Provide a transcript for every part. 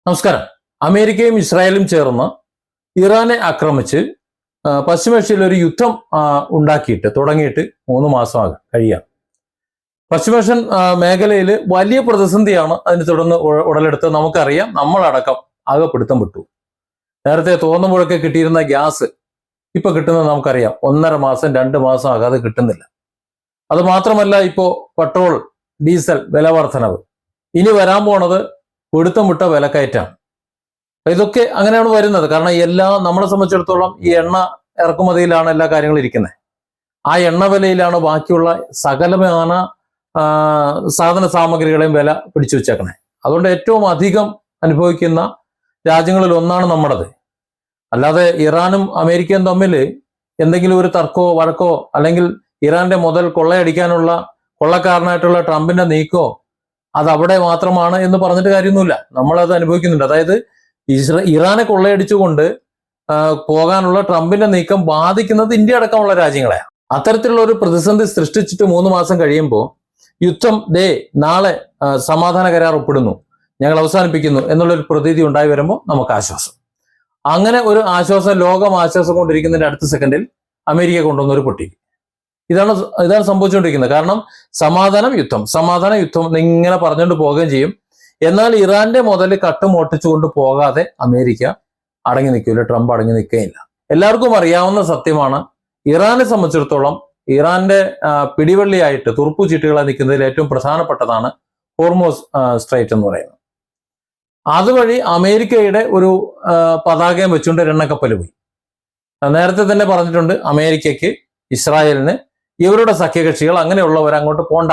നമസ്കാരം. അമേരിക്കയും ഇസ്രായേലും ചേർന്ന് ഇറാനെ ആക്രമിച്ച് പശ്ചിമേഷ്യയിൽ ഒരു യുദ്ധം ഉണ്ടാക്കിയിട്ട് തുടങ്ങിയിട്ട് 3 മാസം കഴിയാം. പശ്ചിമേഷ്യൻ മേഖലയിൽ വലിയ പ്രതിസന്ധിയാണ് അതിനെ തുടർന്ന് ഉടലെടുത്ത് നമുക്കറിയാം. നമ്മളടക്കം ആകെ പിടുത്തം വിട്ടു. നേരത്തെ തോന്നുമ്പോഴൊക്കെ കിട്ടിയിരുന്ന ഗ്യാസ് ഇപ്പൊ കിട്ടുന്നത് നമുക്കറിയാം. 1.5 മാസം 2 മാസം ആകാതെ കിട്ടുന്നില്ല. അത് മാത്രമല്ല, ഇപ്പോൾ പെട്രോൾ ഡീസൽ വില വർധനവ്, ഇനി വരാൻ പോണത് പിടുത്തം വിട്ട വിലക്കയറ്റാണ്. ഇതൊക്കെ അങ്ങനെയാണ് വരുന്നത്. കാരണം നമ്മളെ സംബന്ധിച്ചിടത്തോളം ഈ എണ്ണ ഇറക്കുമതിയിലാണ് എല്ലാ കാര്യങ്ങളും ഇരിക്കുന്നത്. ആ എണ്ണ വിലയിലാണ് ബാക്കിയുള്ള സകലമായ സാധന സാമഗ്രികളെയും വില പിടിച്ചു വെച്ചേക്കണേ. അതുകൊണ്ട് ഏറ്റവും അധികം അനുഭവിക്കുന്ന രാജ്യങ്ങളിൽ ഒന്നാണ് നമ്മുടേത്. അല്ലാതെ ഇറാനും അമേരിക്കയും തമ്മിൽ എന്തെങ്കിലും ഒരു തർക്കമോ വഴക്കോ അല്ലെങ്കിൽ ഇറാന്റെ മുതൽ കൊള്ളയടിക്കാനുള്ള കൊള്ളക്കാരനായിട്ടുള്ള ട്രംപിന്റെ നീക്കോ അത് അവിടെ മാത്രമാണ് എന്ന് പറഞ്ഞിട്ട് കാര്യമൊന്നുമില്ല. നമ്മളത് അനുഭവിക്കുന്നുണ്ട്. അതായത് ഇറാനെ കൊള്ളയടിച്ചുകൊണ്ട് പോകാനുള്ള ട്രംപിന്റെ നീക്കം ബാധിക്കുന്നത് ഇന്ത്യ അടക്കമുള്ള രാജ്യങ്ങളെയാണ്. അത്തരത്തിലുള്ള ഒരു പ്രതിസന്ധി സൃഷ്ടിച്ചിട്ട് 3 മാസം കഴിയുമ്പോൾ യുദ്ധം നാളെ സമാധാന കരാർ ഒപ്പിടുന്നു, ഞങ്ങൾ അവസാനിപ്പിക്കുന്നു എന്നുള്ളൊരു പ്രതീതി ഉണ്ടായി വരുമ്പോൾ നമുക്ക് ആശ്വാസം. അങ്ങനെ ഒരു ആശ്വാസം, ലോകം ആശ്വാസം കൊണ്ടിരിക്കുന്നതിന്റെ അടുത്ത സെക്കൻഡിൽ അമേരിക്ക കൊണ്ടുവന്നൊരു പൊട്ടി. ഇതാണ് സംഭവിച്ചുകൊണ്ടിരിക്കുന്നത്. കാരണം സമാധാനം യുദ്ധം ഇങ്ങനെ പറഞ്ഞുകൊണ്ട് പോവുകയും ചെയ്യും. എന്നാൽ ഇറാന്റെ മുതൽ കട്ടുമോട്ടിച്ചുകൊണ്ട് പോകാതെ അമേരിക്ക അടങ്ങി നിൽക്കില്ല, ട്രംപ് അടങ്ങി നിൽക്കുകയില്ല. എല്ലാവർക്കും അറിയാവുന്ന സത്യമാണ്, ഇറാനെ സംബന്ധിച്ചിടത്തോളം ഇറാന്റെ പിടിവള്ളിയായിട്ട് തുറുപ്പു ചീട്ടുകളായി നിൽക്കുന്നതിൽ ഏറ്റവും പ്രധാനപ്പെട്ടതാണ് ഹോർമോസ് സ്ട്രൈറ്റ് എന്ന് പറയുന്നത്. അതുവഴി അമേരിക്കയുടെ ഒരു പതാകയും വെച്ചുകൊണ്ട് ഒരു എണ്ണക്കപ്പൽ പോയി. നേരത്തെ തന്നെ പറഞ്ഞിട്ടുണ്ട്, അമേരിക്കയ്ക്ക് ഇസ്രായേലിന് ഇവരുടെ സഖ്യകക്ഷികൾ അങ്ങനെയുള്ളവർ അങ്ങോട്ട് പോണ്ട,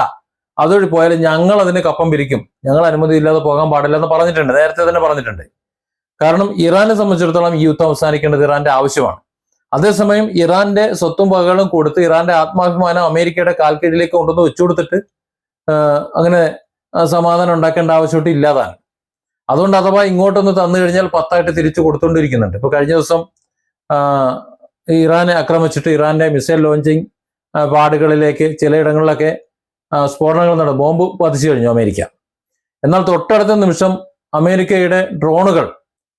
അതുവഴി പോയാലും ഞങ്ങൾ അതിന് കപ്പം പിരിക്കും, ഞങ്ങൾ അനുമതി ഇല്ലാതെ പോകാൻ പാടില്ല എന്ന് പറഞ്ഞിട്ടുണ്ട്. നേരത്തെ തന്നെ പറഞ്ഞിട്ടുണ്ട്. കാരണം ഇറാനെ സംബന്ധിച്ചിടത്തോളം ഈ യുദ്ധം അവസാനിക്കേണ്ടത് ഇറാന്റെ ആവശ്യമാണ്. അതേസമയം ഇറാന്റെ സ്വത്തും വകകളും കൊടുത്ത് ഇറാന്റെ ആത്മാഭിമാനം അമേരിക്കയുടെ കാൽക്കീഴിലേക്ക് കൊണ്ടുവന്ന് വെച്ചു കൊടുത്തിട്ട് അങ്ങനെ സമാധാനം ഉണ്ടാക്കേണ്ട ആവശ്യമായിട്ട് ഇല്ലാതാണ്. അതുകൊണ്ട് അഥവാ ഇങ്ങോട്ടൊന്ന് തന്നു കഴിഞ്ഞാൽ 10 തിരിച്ചു കൊടുത്തുകൊണ്ടിരിക്കുന്നുണ്ട്. ഇപ്പൊ കഴിഞ്ഞ ദിവസം ഇറാനെ ആക്രമിച്ചിട്ട് ഇറാന്റെ മിസൈൽ ലോഞ്ചിങ് പാടുകളിലേക്ക് ചിലയിടങ്ങളിലൊക്കെ സ്ഫോടനങ്ങൾ നടന്നു, ബോംബ് പതിച്ചു കഴിഞ്ഞു അമേരിക്ക. എന്നാൽ തൊട്ടടുത്ത നിമിഷം അമേരിക്കയുടെ ഡ്രോണുകൾ,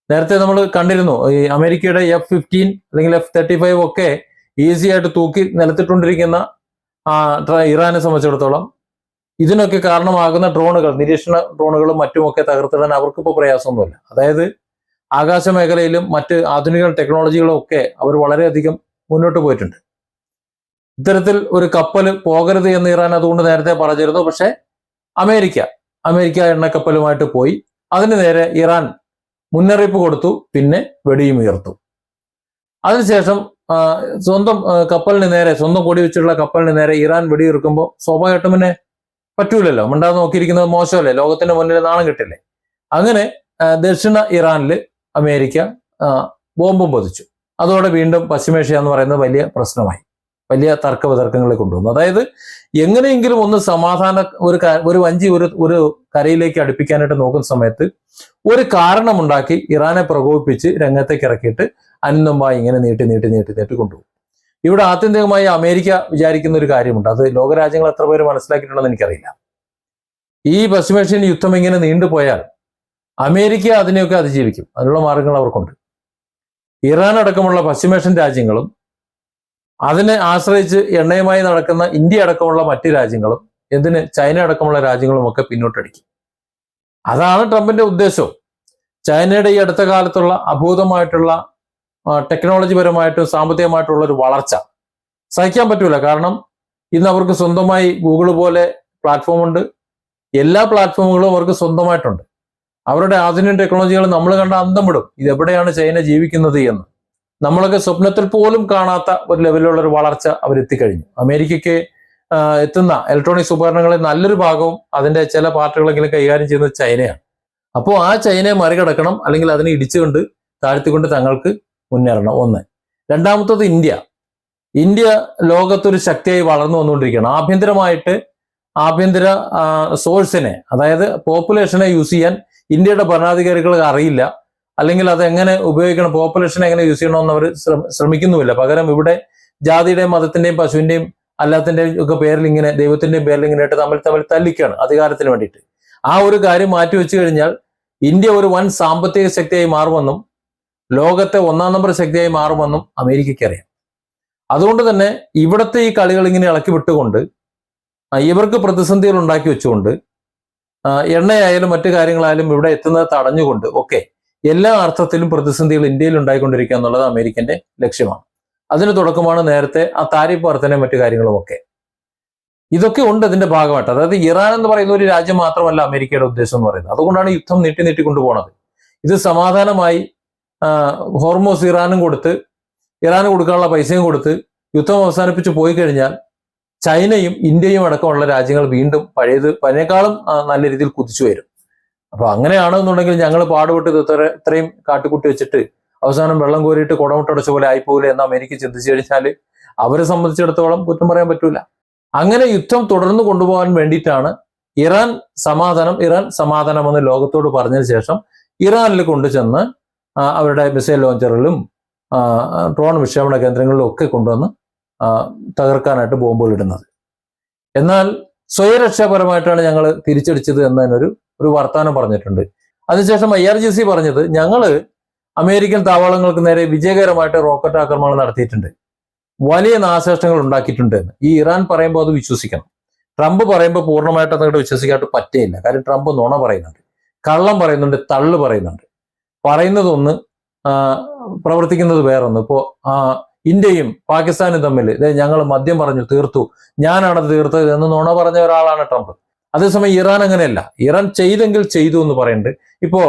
നേരത്തെ നമ്മൾ കണ്ടിരുന്നു, ഈ അമേരിക്കയുടെ F-15 അല്ലെങ്കിൽ F-35 ഒക്കെ ഈസി ആയിട്ട് തൂക്കി നിലത്തിട്ടുകൊണ്ടിരിക്കുന്ന ഇറാനെ സംബന്ധിച്ചിടത്തോളം ഇതിനൊക്കെ കാരണമാകുന്ന ഡ്രോണുകൾ, നിരീക്ഷണ ഡ്രോണുകളും മറ്റുമൊക്കെ തകർത്തിടാൻ അവർക്കിപ്പോൾ പ്രയാസമൊന്നുമില്ല. അതായത് ആകാശ മേഖലയിലും മറ്റ് ആധുനിക ടെക്നോളജികളും ഒക്കെ അവർ വളരെയധികം മുന്നോട്ട് പോയിട്ടുണ്ട്. ഇത്തരത്തിൽ ഒരു കപ്പൽ പോകരുത് എന്ന് ഇറാൻ അതുകൊണ്ട് നേരത്തെ പറഞ്ഞിരുന്നു. പക്ഷെ അമേരിക്ക എണ്ണക്കപ്പലുമായിട്ട് പോയി. അതിന് നേരെ ഇറാൻ മുന്നറിയിപ്പ് കൊടുത്തു, പിന്നെ വെടിയും ഉയർത്തു. അതിനുശേഷം സ്വന്തം കപ്പലിന് നേരെ, സ്വന്തം കൊടി വെച്ചുള്ള കപ്പലിന് നേരെ ഇറാൻ വെടിയുയർക്കുമ്പോൾ സ്വാഭാവികമായിട്ടും പിന്നെ പറ്റൂലല്ലോ, മിണ്ടാതെ നോക്കിയിരിക്കുന്നത് മോശമല്ലേ, ലോകത്തിന്റെ മുന്നിൽ നാണം കിട്ടില്ലേ. അങ്ങനെ ദക്ഷിണ ഇറാനിൽ അമേരിക്ക ബോംബും പതിച്ചു. അതോടെ വീണ്ടും പശ്ചിമേഷ്യ എന്ന് പറയുന്നത് വലിയ പ്രശ്നമായി, വലിയ തർക്ക വിതർക്കങ്ങളെ കൊണ്ടുവന്നു. അതായത് എങ്ങനെയെങ്കിലും ഒന്ന് ഒരു വഞ്ചി ഒരു കരയിലേക്ക് അടുപ്പിക്കാനായിട്ട് നോക്കുന്ന സമയത്ത് ഒരു കാരണമുണ്ടാക്കി ഇറാനെ പ്രകോപിപ്പിച്ച് രംഗത്തേക്ക് ഇറക്കിയിട്ട് അനന്തമായി ഇങ്ങനെ നീട്ടി കൊണ്ടുപോകും. ഇവിടെ ആത്യന്തികമായി അമേരിക്ക വിചാരിക്കുന്ന ഒരു കാര്യമുണ്ട്. അത് ലോകരാജ്യങ്ങൾ എത്ര പേര് മനസ്സിലാക്കിയിട്ടുണ്ടെന്ന് എനിക്കറിയില്ല. ഈ പശ്ചിമേഷ്യൻ യുദ്ധം ഇങ്ങനെ നീണ്ടുപോയാൽ അമേരിക്ക അതിനെയൊക്കെ അതിജീവിക്കും. അതിനുള്ള മാർഗങ്ങൾ അവർക്കുണ്ട്. ഇറാൻ അടക്കമുള്ള പശ്ചിമേഷ്യൻ രാജ്യങ്ങളും അതിനെ ആശ്രയിച്ച് എണ്ണയുമായി നടക്കുന്ന ഇന്ത്യ അടക്കമുള്ള മറ്റ് രാജ്യങ്ങളും, ചൈന അടക്കമുള്ള രാജ്യങ്ങളും ഒക്കെ പിന്നോട്ടടിക്കും. അതാണ് ട്രംപിന്റെ ഉദ്ദേശവും. ചൈനയുടെ ഈ അടുത്ത കാലത്തുള്ള അഭൂതമായിട്ടുള്ള ടെക്നോളജി പരമായിട്ടും സാമ്പത്തികമായിട്ടുള്ള ഒരു വളർച്ച സഹിക്കാൻ പറ്റൂല. കാരണം ഇന്ന് അവർക്ക് സ്വന്തമായി ഗൂഗിൾ പോലെ പ്ലാറ്റ്ഫോം ഉണ്ട്. എല്ലാ പ്ലാറ്റ്ഫോമുകളും അവർക്ക് സ്വന്തമായിട്ടുണ്ട്. അവരുടെ ആധുനിക ടെക്നോളജികൾ നമ്മൾ കണ്ട അന്തം വിടും, ഇതെവിടെയാണ് ചൈന ജീവിക്കുന്നത് എന്ന്. നമ്മളൊക്കെ സ്വപ്നത്തിൽ പോലും കാണാത്ത ഒരു ലെവലിലുള്ള ഒരു വളർച്ച അവരെത്തിക്കഴിഞ്ഞു. അമേരിക്കയ്ക്ക് എത്തുന്ന ഇലക്ട്രോണിക്സ് ഉപകരണങ്ങളിൽ നല്ലൊരു ഭാഗവും അതിന്റെ ചില പാർട്ടുകളെങ്കിലും കൈകാര്യം ചെയ്യുന്നത് ചൈനയാണ്. അപ്പോൾ ആ ചൈനയെ മറികടക്കണം, അല്ലെങ്കിൽ അതിനെ ഇടിച്ചുകൊണ്ട് താഴ്ത്തിക്കൊണ്ട് തങ്ങൾക്ക് മുന്നേറണം. ഒന്ന്. രണ്ടാമത്തത് ഇന്ത്യ ലോകത്തൊരു ശക്തിയായി വളർന്നു വന്നുകൊണ്ടിരിക്കുകയാണ്. ആഭ്യന്തര സോഴ്സിനെ, അതായത് പോപ്പുലേഷനെ യൂസ് ചെയ്യാൻ ഇന്ത്യയുടെ ഭരണാധികാരികൾക്ക് അറിയില്ല, അല്ലെങ്കിൽ അത് എങ്ങനെ ഉപയോഗിക്കണം, പോപ്പുലേഷനെ എങ്ങനെ യൂസ് ചെയ്യണമെന്ന് അവർ ശ്രമിക്കുന്നുമില്ല. പകരം ഇവിടെ ജാതിയുടെയും മതത്തിന്റെയും പശുവിന്റെയും അല്ലാത്തിന്റെയും ഒക്കെ പേരിൽ ഇങ്ങനെ, ദൈവത്തിന്റെയും പേരിൽ ഇങ്ങനെ തമ്മിൽ തല്ലിക്കാണ് അധികാരത്തിന് വേണ്ടിയിട്ട്. ആ ഒരു കാര്യം മാറ്റി വെച്ചു കഴിഞ്ഞാൽ ഇന്ത്യ ഒരു വൻ സാമ്പത്തിക ശക്തിയായി മാറുമെന്നും ലോകത്തെ ഒന്നാം നമ്പർ ശക്തിയായി മാറുമെന്നും അമേരിക്കയ്ക്ക് അറിയാം. അതുകൊണ്ട് തന്നെ ഇവിടുത്തെ ഈ കളികൾ ഇങ്ങനെ ഇളക്കി വിട്ടുകൊണ്ട് ഇവർക്ക് പ്രതിസന്ധികൾ ഉണ്ടാക്കി വെച്ചുകൊണ്ട് എണ്ണയായാലും മറ്റു കാര്യങ്ങളായാലും ഇവിടെ എത്തുന്നത് തടഞ്ഞുകൊണ്ട് ഒക്കെ എല്ലാ അർത്ഥത്തിലും പ്രതിസന്ധികൾ ഇന്ത്യയിൽ ഉണ്ടായിക്കൊണ്ടിരിക്കുക എന്നുള്ളത് അമേരിക്കന്റെ ലക്ഷ്യമാണ്. അതിന് തുടക്കമാണ് നേരത്തെ ആ താരിഫ് വർധനയും മറ്റു കാര്യങ്ങളും ഒക്കെ. ഇതൊക്കെ ഉണ്ട് ഇതിന്റെ ഭാഗമായിട്ട്. അതായത് ഇറാൻ എന്ന് പറയുന്ന ഒരു രാജ്യം മാത്രമല്ല അമേരിക്കയുടെ ഉദ്ദേശം എന്ന് പറയുന്നത്. അതുകൊണ്ടാണ് യുദ്ധം നീട്ടി കൊണ്ടുപോകുന്നത്. ഇത് സമാധാനമായി ഹോർമോസ് ഇറാന് കൊടുക്കാനുള്ള പൈസയും കൊടുത്ത് യുദ്ധം അവസാനിപ്പിച്ച് പോയി കഴിഞ്ഞാൽ ചൈനയും ഇന്ത്യയും അടക്കമുള്ള രാജ്യങ്ങൾ വീണ്ടും പഴയതിനേക്കാളും നല്ല രീതിയിൽ കുതിച്ചു വരും. അപ്പൊ അങ്ങനെയാണെന്നുണ്ടെങ്കിൽ ഞങ്ങൾ പാടുപെട്ട് ഇത്രയും കാട്ടിക്കുട്ടി വെച്ചിട്ട് അവസാനം വെള്ളം കോരിയിട്ട് കുടമുട്ടടച്ച പോലെ ആയിപ്പോകില്ല എന്ന് അമേരിക്ക ചിന്തിച്ചു കഴിഞ്ഞാൽ അവരെ സംബന്ധിച്ചിടത്തോളം കുറ്റം പറയാൻ പറ്റൂല. അങ്ങനെ യുദ്ധം തുടർന്ന് കൊണ്ടുപോകാൻ വേണ്ടിയിട്ടാണ് ഇറാൻ സമാധാനം എന്ന് ലോകത്തോട് പറഞ്ഞതിന് ശേഷം ഇറാനിൽ കൊണ്ടുചെന്ന് അവരുടെ മിസൈൽ ലോഞ്ചറുകളിലും ഡ്രോൺ വിക്ഷേപണ കേന്ദ്രങ്ങളിലും ഒക്കെ കൊണ്ടുവന്ന് തകർക്കാനായിട്ട് ബോംബുകൾ ഇടുന്നത്. എന്നാൽ സ്വയരക്ഷാപരമായിട്ടാണ് ഞങ്ങൾ തിരിച്ചടിച്ചത് എന്നതിനൊരു വർത്തമാനം പറഞ്ഞിട്ടുണ്ട്. അതിനുശേഷം IRGC പറഞ്ഞത് ഞങ്ങൾ അമേരിക്കൻ താവളങ്ങൾക്ക് നേരെ വിജയകരമായിട്ട് റോക്കറ്റ് ആക്രമണങ്ങൾ നടത്തിയിട്ടുണ്ട്, വലിയ നാശനഷ്ടങ്ങൾ ഉണ്ടാക്കിയിട്ടുണ്ട് എന്ന്. ഈ ഇറാൻ പറയുമ്പോൾ അത് വിശ്വസിക്കണം. ട്രംപ് പറയുമ്പോൾ പൂർണ്ണമായിട്ട് അങ്ങോട്ട് വിശ്വസിക്കാനായിട്ട് പറ്റേയില്ല. കാര്യം ട്രംപ് നുണ പറയുന്നുണ്ട്, കള്ളം പറയുന്നുണ്ട്, തള്ളു പറയുന്നുണ്ട്. പറയുന്നതൊന്ന് പ്രവർത്തിക്കുന്നത് വേറൊന്ന്. ഇപ്പോ ഇന്ത്യയും പാകിസ്ഥാനും തമ്മിൽ ഞങ്ങൾ മദ്യം പറഞ്ഞു തീർത്തു, ഞാനാണത് തീർത്തത് എന്ന് നുണ പറഞ്ഞ ഒരാളാണ് ട്രംപ്. അതേസമയം ഇറാൻ അങ്ങനെയല്ല. ഇറാൻ ചെയ്തെങ്കിൽ ചെയ്തു എന്ന് പറയുന്നുണ്ട്. ഇപ്പോ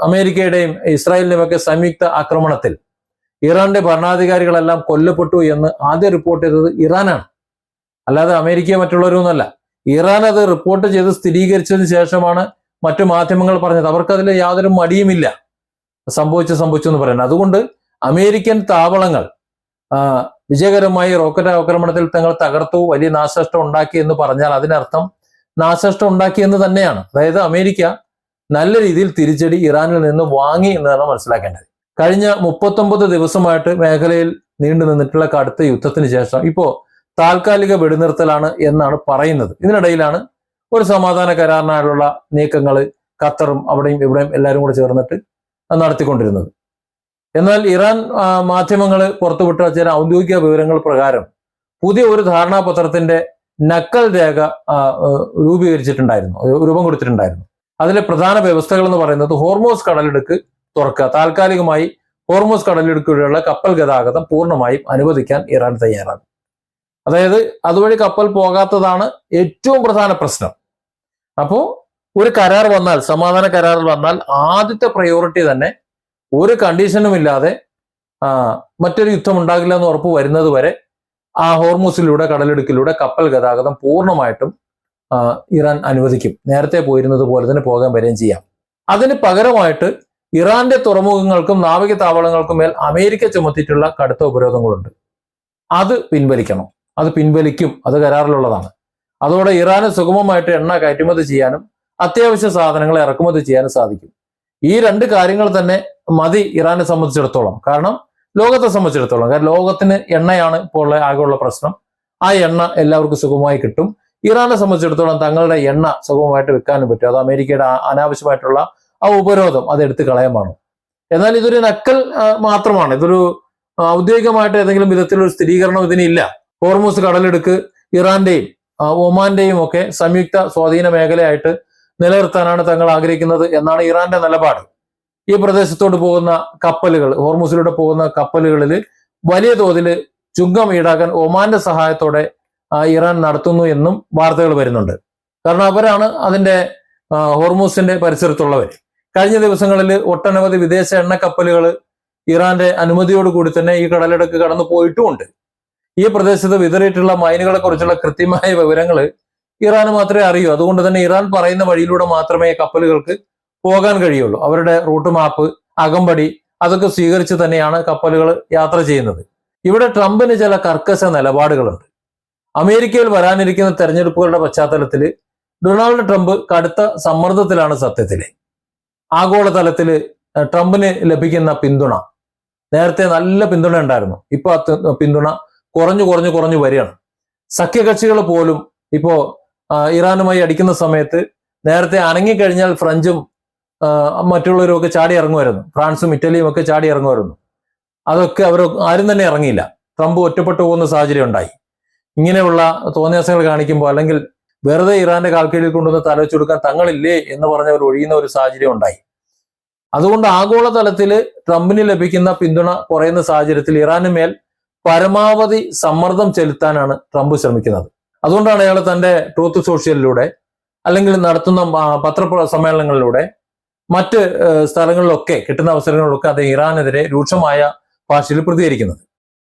അമേരിക്കയുടെയും ഇസ്രായേലിന്റെയും ഒക്കെ സംയുക്ത ആക്രമണത്തിൽ ഇറാന്റെ ഭരണാധികാരികളെല്ലാം കൊല്ലപ്പെട്ടു എന്ന് ആദ്യം റിപ്പോർട്ട് ചെയ്തത് ഇറാനാണ്, അല്ലാതെ അമേരിക്കയോ മറ്റുള്ളവരൊന്നുമല്ല. ഇറാൻ അത് റിപ്പോർട്ട് ചെയ്ത് സ്ഥിരീകരിച്ചതിന് ശേഷമാണ് മറ്റു മാധ്യമങ്ങൾ പറഞ്ഞത്. അവർക്കതിൽ യാതൊരു മടിയുമില്ല സംഭവിച്ചു എന്ന് പറയുന്നത്. അതുകൊണ്ട് അമേരിക്കൻ താവളങ്ങൾ വിജയകരമായി റോക്കറ്റ് ആക്രമണത്തിൽ തങ്ങൾ തകർത്തു, വലിയ നാശനഷ്ടം ഉണ്ടാക്കി എന്ന് പറഞ്ഞാൽ അതിനർത്ഥം നാശനഷ്ടം ഉണ്ടാക്കി എന്ന് തന്നെയാണ്. അതായത് അമേരിക്ക നല്ല രീതിയിൽ തിരിച്ചടി ഇറാനിൽ നിന്ന് വാങ്ങി എന്നാണ് മനസ്സിലാക്കേണ്ടത്. കഴിഞ്ഞ 39 ദിവസമായിട്ട് മേഖലയിൽ നീണ്ടു നിന്നിട്ടുള്ള കടുത്ത യുദ്ധത്തിന് ശേഷം ഇപ്പോ താൽക്കാലിക വെടിനിർത്തലാണ് എന്നാണ് പറയുന്നത്. ഇതിനിടയിലാണ് ഒരു സമാധാന കരാറിനായുള്ള നീക്കങ്ങൾ ഖത്തറും അവിടെയും ഇവിടെയും എല്ലാവരും കൂടെ ചേർന്നിട്ട് നടത്തിക്കൊണ്ടിരുന്നത്. എന്നാൽ ഇറാൻ മാധ്യമങ്ങൾ പുറത്തുവിട്ട ചില ഔദ്യോഗിക വിവരങ്ങൾ പ്രകാരം പുതിയ ഒരു ധാരണാപത്രത്തിന്റെ നക്കൽ രേഖ രൂപം കൊടുത്തിട്ടുണ്ടായിരുന്നു. അതിലെ പ്രധാന വ്യവസ്ഥകൾ എന്ന് പറയുന്നത് ഹോർമോസ് കടലിടുക്ക് തുറക്കുക, താൽക്കാലികമായി ഹോർമോസ് കടലിടുക്കിലുള്ള കപ്പൽ ഗതാഗതം പൂർണ്ണമായും അനുവദിക്കാൻ ഇറാൻ തയ്യാറാണ്. അതായത് അതുവഴി കപ്പൽ പോകാത്തതാണ് ഏറ്റവും പ്രധാന പ്രശ്നം. അപ്പോൾ ഒരു കരാർ വന്നാൽ, സമാധാന കരാറിൽ വന്നാൽ ആദ്യത്തെ പ്രയോറിറ്റി തന്നെ ഒരു കണ്ടീഷനും ഇല്ലാതെ മറ്റൊരു യുദ്ധം ഉണ്ടാകില്ല എന്ന് ഉറപ്പ് വരുന്നത് വരെ ആ ഹോർമൂസിലൂടെ കടലിടുക്കിലൂടെ കപ്പൽ ഗതാഗതം പൂർണ്ണമായിട്ടും ഇറാൻ അനുവദിക്കും. നേരത്തെ പോയിരുന്നത് പോലെ തന്നെ പോകാൻ വരികയും ചെയ്യാം. അതിന് പകരമായിട്ട് ഇറാന്റെ തുറമുഖങ്ങൾക്കും നാവിക താവളങ്ങൾക്കും മേൽ അമേരിക്ക ചുമത്തിയിട്ടുള്ള കടുത്ത ഉപരോധങ്ങളുണ്ട്. അത് പിൻവലിക്കണം. അത് പിൻവലിക്കും. അത് കരാറിലുള്ളതാണ്. അതോടെ ഇറാന് സുഗമമായിട്ട് എണ്ണ കയറ്റുമതി ചെയ്യാനും അത്യാവശ്യ സാധനങ്ങൾ ഇറക്കുമതി ചെയ്യാനും സാധിക്കും. ഈ രണ്ട് കാര്യങ്ങൾ തന്നെ മതി ഇറാനെ സംബന്ധിച്ചിടത്തോളം. കാരണം ലോകത്തെ സംബന്ധിച്ചിടത്തോളം, കാരണം ലോകത്തിന് എണ്ണയാണ് ഇപ്പോൾ ആകെയുള്ള പ്രശ്നം. ആ എണ്ണ എല്ലാവർക്കും സുഗമമായി കിട്ടും. ഇറാനെ സംബന്ധിച്ചിടത്തോളം തങ്ങളുടെ എണ്ണ സുഗമമായിട്ട് വിൽക്കാനും പറ്റും. അത് അമേരിക്കയുടെ അനാവശ്യമായിട്ടുള്ള ആ ഉപരോധം അത് എടുത്തു കളയാമാണ്. എന്നാൽ ഇതൊരു നക്കൽ മാത്രമാണ്. ഇതൊരു ഔദ്യോഗികമായിട്ട് ഏതെങ്കിലും വിധത്തിലൊരു സ്ഥിരീകരണം ഇതിനില്ല. ഹോർമൂസ് കടലിടുക്ക് ഇറാന്റെയും ഒമാന്റെയും ഒക്കെ സംയുക്ത സ്വാധീന മേഖലയായിട്ട് നിലനിർത്താനാണ് തങ്ങൾ ആഗ്രഹിക്കുന്നത് എന്നാണ് ഇറാന്റെ നിലപാട്. ഈ പ്രദേശത്തോട് പോകുന്ന കപ്പലുകൾ, ഹോർമൂസിലൂടെ പോകുന്ന കപ്പലുകളിൽ വലിയ തോതിൽ ചുങ്കം ഈടാക്കാൻ ഒമാന്റെ സഹായത്തോടെ ഇറാൻ നടത്തുന്നു എന്നും വാർത്തകൾ വരുന്നുണ്ട്. കാരണം അവരാണ് അതിന്റെ ഹോർമൂസിന്റെ പരിസരത്തുള്ളവർ. കഴിഞ്ഞ ദിവസങ്ങളിൽ ഒട്ടനവധി വിദേശ എണ്ണ കപ്പലുകൾ ഇറാന്റെ അനുമതിയോടുകൂടി തന്നെ ഈ കടലിടുക്ക് കടന്നു പോയിട്ടുമുണ്ട്. ഈ പ്രദേശത്ത് വിതറിയിട്ടുള്ള മൈനുകളെ കുറിച്ചുള്ള കൃത്യമായ വിവരങ്ങൾ ഇറാന് മാത്രമേ അറിയൂ. അതുകൊണ്ട് തന്നെ ഇറാൻ പറയുന്ന വഴിയിലൂടെ മാത്രമേ കപ്പലുകൾക്ക് പോകാൻ കഴിയുള്ളൂ. അവരുടെ റൂട്ട് മാപ്പ്, അകമ്പടി അതൊക്കെ സ്വീകരിച്ച് തന്നെയാണ് കപ്പലുകൾ യാത്ര ചെയ്യുന്നത്. ഇവിടെ ട്രംപിന് ചില കർക്കശ നിലപാടുകളുണ്ട്. അമേരിക്കയിൽ വരാനിരിക്കുന്ന തെരഞ്ഞെടുപ്പുകളുടെ പശ്ചാത്തലത്തിൽ ഡൊണാൾഡ് ട്രംപ് കടുത്ത സമ്മർദ്ദത്തിലാണ്. സത്യത്തില് ആഗോളതലത്തിൽ ട്രംപിന് ലഭിക്കുന്ന പിന്തുണ, നേരത്തെ നല്ല പിന്തുണ ഉണ്ടായിരുന്നു. ഇപ്പൊ ആ പിന്തുണ കുറഞ്ഞു വരികയാണ്. സഖ്യകക്ഷികൾ പോലും ഇപ്പോ ഇറാനുമായി അടിക്കുന്ന സമയത്ത് നേരത്തെ അനങ്ങിക്കഴിഞ്ഞാൽ ഫ്രഞ്ചും മറ്റുള്ളവരും ഒക്കെ ചാടി ഇറങ്ങുമായിരുന്നു. ഫ്രാൻസും ഇറ്റലിയും ഒക്കെ ചാടി ഇറങ്ങുമായിരുന്നു. അതൊക്കെ അവർ ആരും തന്നെ ഇറങ്ങിയില്ല. ട്രംപ് ഒറ്റപ്പെട്ടു പോകുന്ന സാഹചര്യം ഉണ്ടായി. ഇങ്ങനെയുള്ള തോന്നിയാസങ്ങൾ കാണിക്കുമ്പോൾ, അല്ലെങ്കിൽ വെറുതെ ഇറാന്റെ കാൽക്കീഴിൽ കൊണ്ടുവന്ന് തലവെച്ചു കൊടുക്കാൻ തങ്ങളില്ലേ എന്ന് പറഞ്ഞവർ ഒഴിയുന്ന ഒരു സാഹചര്യം ഉണ്ടായി. അതുകൊണ്ട് ആഗോളതലത്തിൽ ട്രംപിന് ലഭിക്കുന്ന പിന്തുണ കുറയുന്ന സാഹചര്യത്തിൽ ഇറാന് മേൽ പരമാവധി സമ്മർദ്ദം ചെലുത്താനാണ് ട്രംപ് ശ്രമിക്കുന്നത്. അതുകൊണ്ടാണ് അയാൾ തന്റെ ട്രൂത്ത് സോഷ്യലിലൂടെ അല്ലെങ്കിൽ നടത്തുന്ന പത്രസമ്മേളനങ്ങളിലൂടെ മറ്റ് സ്ഥലങ്ങളിലൊക്കെ കിട്ടുന്ന അവസരങ്ങളിലൊക്കെ അദ്ദേഹം ഇറാനെതിരെ രൂക്ഷമായ ഭാഷയിൽ പ്രതികരിക്കുന്നത്.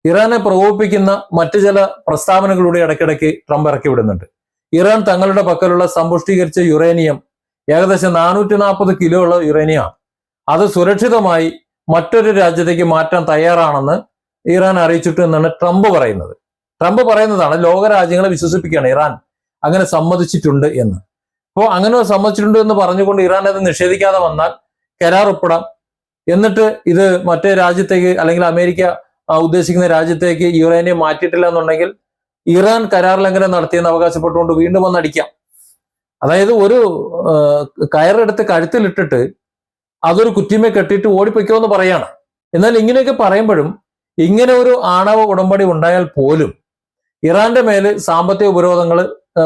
ഇറാനെ പ്രകോപിപ്പിക്കുന്ന മറ്റു ചില പ്രസ്താവനകളുടെ ഇടയ്ക്കിടയ്ക്ക് ട്രംപ് ഇറക്കി വിടുന്നുണ്ട്. ഇറാൻ തങ്ങളുടെ പക്കലുള്ള സമ്പുഷ്ടീകരിച്ച യുറേനിയം ഏകദേശം 440 കിലോ ഉള്ള യുറേനിയമാണ്. അത് സുരക്ഷിതമായി മറ്റൊരു രാജ്യത്തേക്ക് മാറ്റാൻ തയ്യാറാണെന്ന് ഇറാൻ അറിയിച്ചിട്ടു എന്നാണ് ട്രംപ് പറയുന്നത്. ട്രംപ് പറയുന്നതാണ്, ലോകരാജ്യങ്ങളെ വിശ്വസിപ്പിക്കുകയാണ് ഇറാൻ അങ്ങനെ സമ്മതിച്ചിട്ടുണ്ട് എന്ന്. അപ്പോൾ അങ്ങനെ സമ്മതിച്ചിട്ടുണ്ട് എന്ന് പറഞ്ഞുകൊണ്ട് ഇറാൻ അത് നിഷേധിക്കാതെ വന്നാൽ കരാർ ഒപ്പിടാം. എന്നിട്ട് ഇത് മറ്റേ രാജ്യത്തേക്ക് അല്ലെങ്കിൽ അമേരിക്ക ഉദ്ദേശിക്കുന്ന രാജ്യത്തേക്ക് യുറേനിയം മാറ്റിയിട്ടില്ല എന്നുണ്ടെങ്കിൽ ഇറാൻ കരാർ ലംഘനം നടത്തിയെന്ന് അവകാശപ്പെട്ടുകൊണ്ട് വീണ്ടും വന്നടിക്കാം. അതായത് ഒരു കയറെടുത്ത് കഴുത്തിലിട്ടിട്ട് അതൊരു കുറ്റിമേ കെട്ടിയിട്ട് ഓടിപ്പൊയ്ക്കോ എന്ന് പറയാണ്. എന്നാൽ ഇങ്ങനെയൊക്കെ പറയുമ്പോഴും ഇങ്ങനെ ഒരു ആണവ ഉടമ്പടി ഉണ്ടായാൽ പോലും ഇറാന്റെ മേല് സാമ്പത്തിക ഉപരോധങ്ങൾ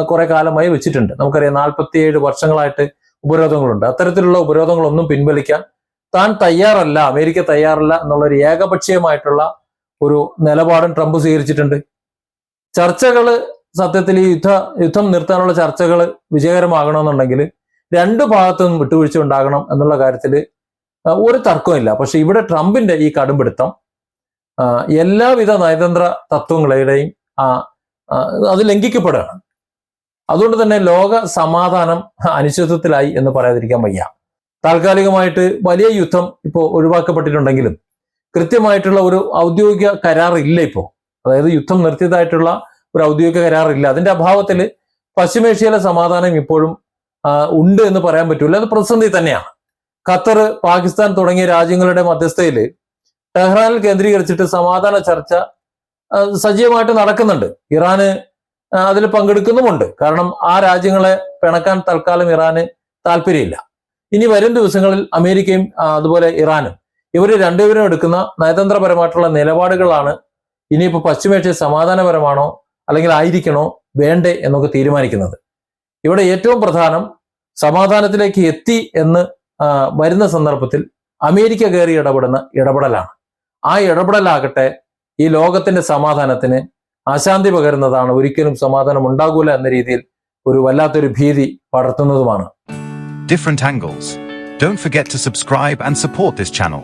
കുറെ കാലമായി വെച്ചിട്ടുണ്ട്. നമുക്കറിയാം 47 വർഷങ്ങളായിട്ട് ഉപരോധങ്ങളുണ്ട്. അത്തരത്തിലുള്ള ഉപരോധങ്ങളൊന്നും പിൻവലിക്കാൻ താൻ തയ്യാറല്ല, അമേരിക്ക തയ്യാറല്ല എന്നുള്ള ഒരു ഏകപക്ഷീയമായിട്ടുള്ള ഒരു നിലപാടും ട്രംപ് സ്വീകരിച്ചിട്ടുണ്ട്. ചർച്ചകൾ സത്യത്തിൽ ഈ യുദ്ധം നിർത്താനുള്ള ചർച്ചകൾ വിജയകരമാകണമെന്നുണ്ടെങ്കിൽ രണ്ടു ഭാഗത്തുനിന്നും വിട്ടുവീഴ്ച ഉണ്ടാകണം എന്നുള്ള കാര്യത്തിൽ ഒരു തർക്കമില്ല. പക്ഷെ ഇവിടെ ട്രംപിന്റെ ഈ കടുംപിടുത്തം എല്ലാവിധ നയതന്ത്ര തത്വങ്ങളുടെയും അത് ലംഘിക്കപ്പെടുകയാണ്. അതുകൊണ്ട് തന്നെ ലോക സമാധാനം അനിശ്ചിതത്വത്തിലായി എന്ന് പറയാതിരിക്കാൻ വയ്യ. താൽക്കാലികമായിട്ട് വലിയ യുദ്ധം ഇപ്പോൾ ഒഴിവാക്കപ്പെട്ടിട്ടുണ്ടെങ്കിലും കൃത്യമായിട്ടുള്ള ഒരു ഔദ്യോഗിക കരാർ ഇല്ല ഇപ്പോൾ. അതായത് യുദ്ധം നിർത്തിയതായിട്ടുള്ള ഒരു ഔദ്യോഗിക കരാറില്ല. അതിന്റെ അഭാവത്തിൽ പശ്ചിമേഷ്യയിലെ സമാധാനം ഇപ്പോഴും ഉണ്ട് എന്ന് പറയാൻ പറ്റൂല. അത് പ്രതിസന്ധി തന്നെയാണ്. ഖത്തർ, പാകിസ്ഥാൻ തുടങ്ങിയ രാജ്യങ്ങളുടെ മധ്യസ്ഥയിൽ ടെഹ്റാനിൽ കേന്ദ്രീകരിച്ചിട്ട് സമാധാന ചർച്ച സജീവമായിട്ട് നടക്കുന്നുണ്ട്. ഇറാന് അതിൽ പങ്കെടുക്കുന്നുമുണ്ട്. കാരണം ആ രാജ്യങ്ങളെ പിണക്കാൻ തൽക്കാലം ഇറാന് താല്പര്യമില്ല. ഇനി വരും ദിവസങ്ങളിൽ അമേരിക്കയും അതുപോലെ ഇറാനും ഇവർ രണ്ടുപേരും എടുക്കുന്ന നയതന്ത്രപരമായിട്ടുള്ള നിലപാടുകളാണ് ഇനിയിപ്പോൾ പശ്ചിമേഷ്യ സമാധാനപരമാണോ അല്ലെങ്കിൽ ആയിരിക്കണോ വേണ്ടേ എന്നൊക്കെ തീരുമാനിക്കുന്നത്. ഇവിടെ ഏറ്റവും പ്രധാനം സമാധാനത്തിലേക്ക് എത്തി എന്ന് വരുന്ന സന്ദർഭത്തിൽ അമേരിക്ക കയറി ഇടപെടുന്ന ഇടപെടലാണ്. ആ ഇടപെടലാകട്ടെ ഈ ലോകത്തിന്റെ സമാധാനത്തിന് അശാന്തി പകരുന്നതാണ്. ഒരിക്കലും സമാധാനം ഉണ്ടാകൂല എന്ന രീതിയിൽ ഒരു വല്ലാത്തൊരു ഭീതി പടർത്തുന്നതുമാണ്. Different angles. Don't forget to subscribe and support this channel.